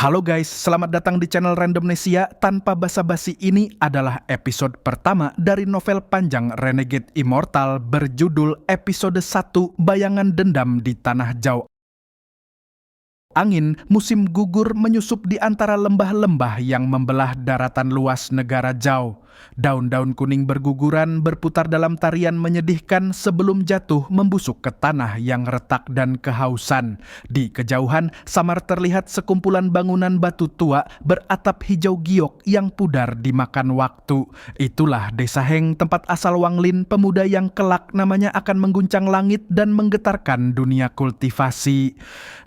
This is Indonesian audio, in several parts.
Halo guys, selamat datang di channel Randomnesia. Tanpa basa-basi, ini adalah episode pertama dari novel panjang Renegade Immortal berjudul episode 1 Bayangan Dendam di Tanah Jauh. Angin musim gugur menyusup di antara lembah-lembah yang membelah daratan luas negara Jauh. Daun-daun kuning berguguran berputar dalam tarian menyedihkan sebelum jatuh membusuk ke tanah yang retak dan kehausan. Di kejauhan, samar terlihat sekumpulan bangunan batu tua beratap hijau giok yang pudar dimakan waktu. Itulah Desa Heng, tempat asal Wang Lin, pemuda yang kelak namanya akan mengguncang langit dan menggetarkan dunia kultivasi.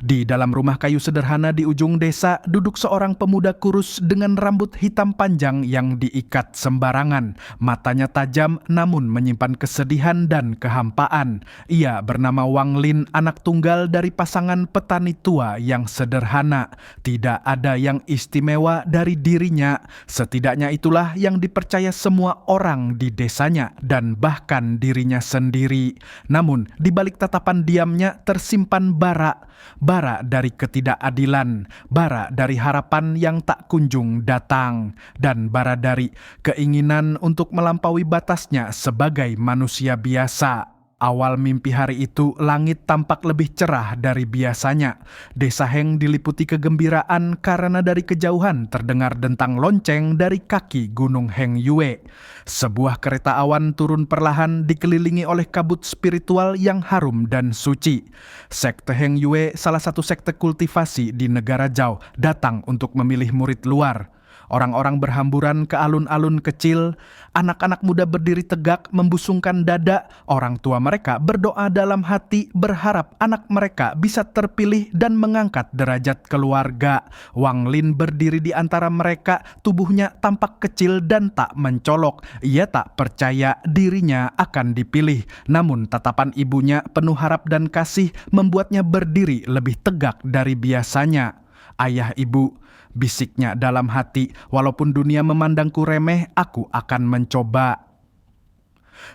Di dalam rumah kayu sederhana di ujung desa, duduk seorang pemuda kurus dengan rambut hitam panjang yang diikat sembarangan. Matanya tajam namun menyimpan kesedihan dan kehampaan. Ia bernama Wang Lin, anak tunggal dari pasangan petani tua yang sederhana. Tidak ada yang istimewa dari dirinya. Setidaknya itulah yang dipercaya semua orang di desanya dan bahkan dirinya sendiri. Namun di balik tatapan diamnya tersimpan bara dari ketidakadilan, bara dari harapan yang tak kunjung datang, dan bara dari keinginan untuk melampaui batasnya sebagai manusia biasa. Awal mimpi hari itu, langit tampak lebih cerah dari biasanya. Desa Heng diliputi kegembiraan karena dari kejauhan terdengar dentang lonceng dari kaki Gunung Heng Yue. Sebuah kereta awan turun perlahan dikelilingi oleh kabut spiritual yang harum dan suci. Sekte Heng Yue, salah satu sekte kultivasi di negara Jauh, datang untuk memilih murid luar. Orang-orang berhamburan ke alun-alun kecil, anak-anak muda berdiri tegak membusungkan dada, orang tua mereka berdoa dalam hati berharap anak mereka bisa terpilih dan mengangkat derajat keluarga. Wang Lin berdiri di antara mereka, tubuhnya tampak kecil dan tak mencolok. Ia tak percaya dirinya akan dipilih, namun tatapan ibunya penuh harap dan kasih membuatnya berdiri lebih tegak dari biasanya. "Ayah, ibu," bisiknya dalam hati, "walaupun dunia memandangku remeh, aku akan mencoba."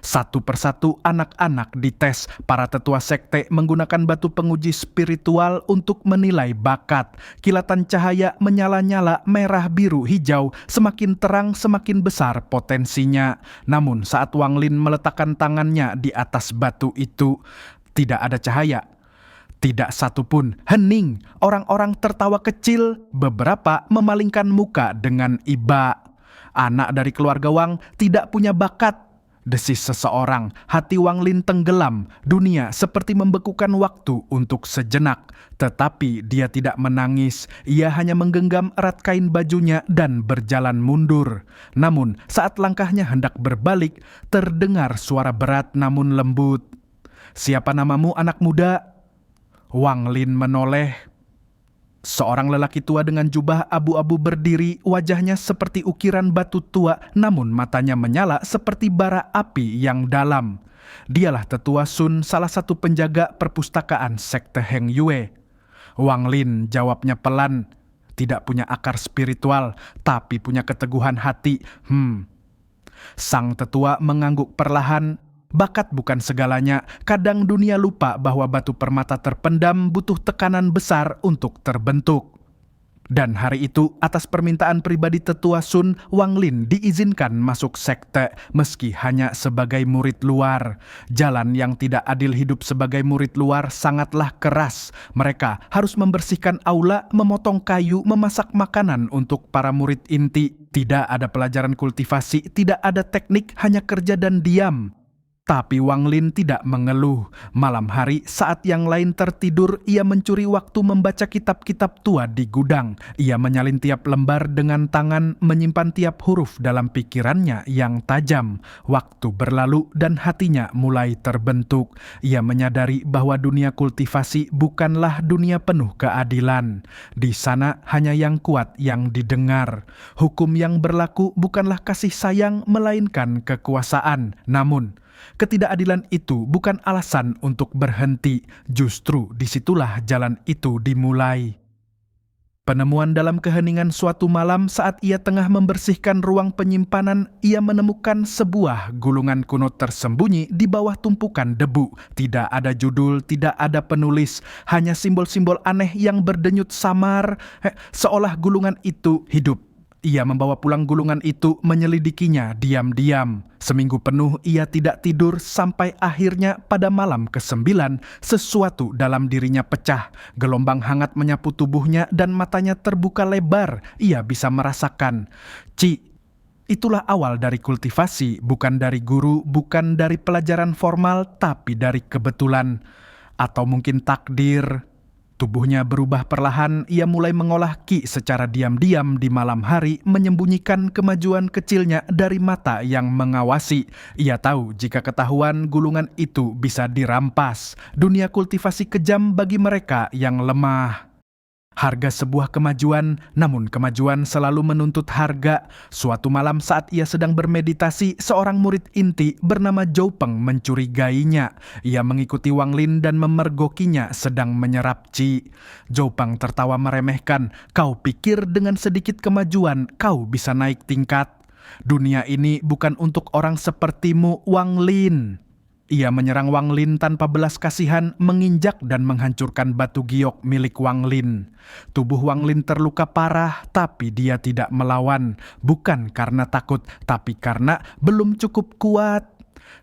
Satu persatu anak-anak dites. Para tetua sekte menggunakan batu penguji spiritual untuk menilai bakat. Kilatan cahaya menyala-nyala merah, biru, hijau. Semakin terang semakin besar potensinya. Namun saat Wang Lin meletakkan tangannya di atas batu itu, tidak ada cahaya. Tidak satu pun, hening. Orang-orang tertawa kecil, beberapa memalingkan muka dengan iba. "Anak dari keluarga Wang tidak punya bakat," desis seseorang. Hati Wang Lin tenggelam. Dunia seperti membekukan waktu untuk sejenak. Tetapi dia tidak menangis. Ia hanya menggenggam erat kain bajunya dan berjalan mundur. Namun saat langkahnya hendak berbalik, terdengar suara berat namun lembut. "Siapa namamu, anak muda?" Wang Lin menoleh. Seorang lelaki tua dengan jubah abu-abu berdiri, wajahnya seperti ukiran batu tua, namun matanya menyala seperti bara api yang dalam. Dialah tetua Sun, salah satu penjaga perpustakaan sekte Heng Yue. Wang Lin jawabnya pelan, "Tidak punya akar spiritual, tapi punya keteguhan hati." Sang tetua mengangguk perlahan. Bakat bukan segalanya. Kadang dunia lupa bahwa batu permata terpendam butuh tekanan besar untuk terbentuk. Dan hari itu, atas permintaan pribadi tetua Sun, Wang Lin diizinkan masuk sekte meski hanya sebagai murid luar. Jalan yang tidak adil hidup sebagai murid luar sangatlah keras. Mereka harus membersihkan aula, memotong kayu, memasak makanan untuk para murid inti. Tidak ada pelajaran kultivasi, tidak ada teknik, hanya kerja dan diam. Tapi Wang Lin tidak mengeluh. Malam hari, saat yang lain tertidur, ia mencuri waktu membaca kitab-kitab tua di gudang. Ia menyalin tiap lembar dengan tangan, menyimpan tiap huruf dalam pikirannya yang tajam. Waktu berlalu dan hatinya mulai terbentuk. Ia menyadari bahwa dunia kultivasi bukanlah dunia penuh keadilan. Di sana hanya yang kuat yang didengar. Hukum yang berlaku bukanlah kasih sayang, melainkan kekuasaan. Namun ketidakadilan itu bukan alasan untuk berhenti. Justru disitulah jalan itu dimulai. Penemuan dalam keheningan suatu malam saat ia tengah membersihkan ruang penyimpanan, ia menemukan sebuah gulungan kuno tersembunyi di bawah tumpukan debu. Tidak ada judul, tidak ada penulis, hanya simbol-simbol aneh yang berdenyut samar, seolah gulungan itu hidup. Ia membawa pulang gulungan itu, menyelidikinya diam-diam. Seminggu penuh ia tidak tidur sampai akhirnya pada malam ke-9 sesuatu dalam dirinya pecah. Gelombang hangat menyapu tubuhnya dan matanya terbuka lebar. Ia bisa merasakan. Itulah awal dari kultivasi, bukan dari guru, bukan dari pelajaran formal, tapi dari kebetulan. Atau mungkin takdir. Tubuhnya berubah perlahan, ia mulai mengolah ki secara diam-diam di malam hari, menyembunyikan kemajuan kecilnya dari mata yang mengawasi. Ia tahu jika ketahuan gulungan itu bisa dirampas. Dunia kultivasi kejam bagi mereka yang lemah. Harga sebuah kemajuan, namun kemajuan selalu menuntut harga. Suatu malam saat ia sedang bermeditasi, seorang murid inti bernama Zhou Peng mencurigainya. Ia mengikuti Wang Lin dan memergokinya sedang menyerap qi. Zhou Peng tertawa meremehkan, "Kau pikir dengan sedikit kemajuan kau bisa naik tingkat? Dunia ini bukan untuk orang sepertimu, Wang Lin." Ia menyerang Wang Lin tanpa belas kasihan, menginjak dan menghancurkan batu giok milik Wang Lin. Tubuh Wang Lin terluka parah, tapi dia tidak melawan. Bukan karena takut, tapi karena belum cukup kuat.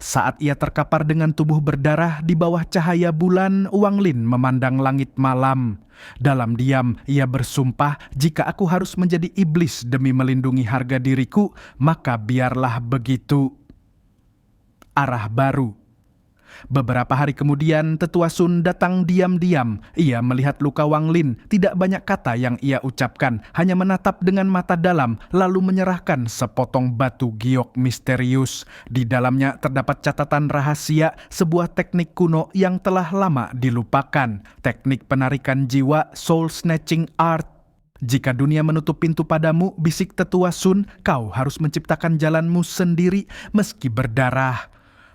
Saat ia terkapar dengan tubuh berdarah di bawah cahaya bulan, Wang Lin memandang langit malam. Dalam diam, ia bersumpah, "Jika aku harus menjadi iblis demi melindungi harga diriku, maka biarlah begitu." Arah baru. Beberapa hari kemudian, Tetua Sun datang diam-diam. Ia melihat luka Wang Lin, tidak banyak kata yang ia ucapkan, hanya menatap dengan mata dalam, lalu menyerahkan sepotong batu giok misterius. Di dalamnya terdapat catatan rahasia, sebuah teknik kuno yang telah lama dilupakan. Teknik penarikan jiwa, soul snatching art. "Jika dunia menutup pintu padamu," bisik Tetua Sun, "kau harus menciptakan jalanmu sendiri meski berdarah."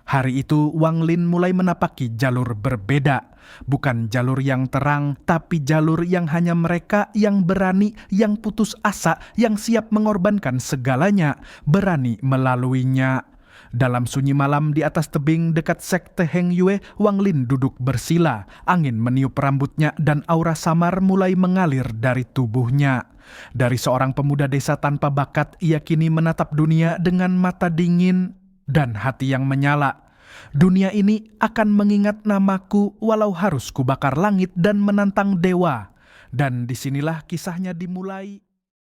Hari itu Wang Lin mulai menapaki jalur berbeda. Bukan jalur yang terang, tapi jalur yang hanya mereka yang berani, yang putus asa, yang siap mengorbankan segalanya, berani melaluinya. Dalam sunyi malam di atas tebing dekat sekte Heng Yue, Wang Lin duduk bersila. Angin meniup rambutnya dan aura samar mulai mengalir dari tubuhnya. Dari seorang pemuda desa tanpa bakat, ia kini menatap dunia dengan mata dingin dan hati yang menyala. "Dunia ini akan mengingat namaku walau harus kubakar langit dan menantang dewa." Dan disinilah kisahnya dimulai.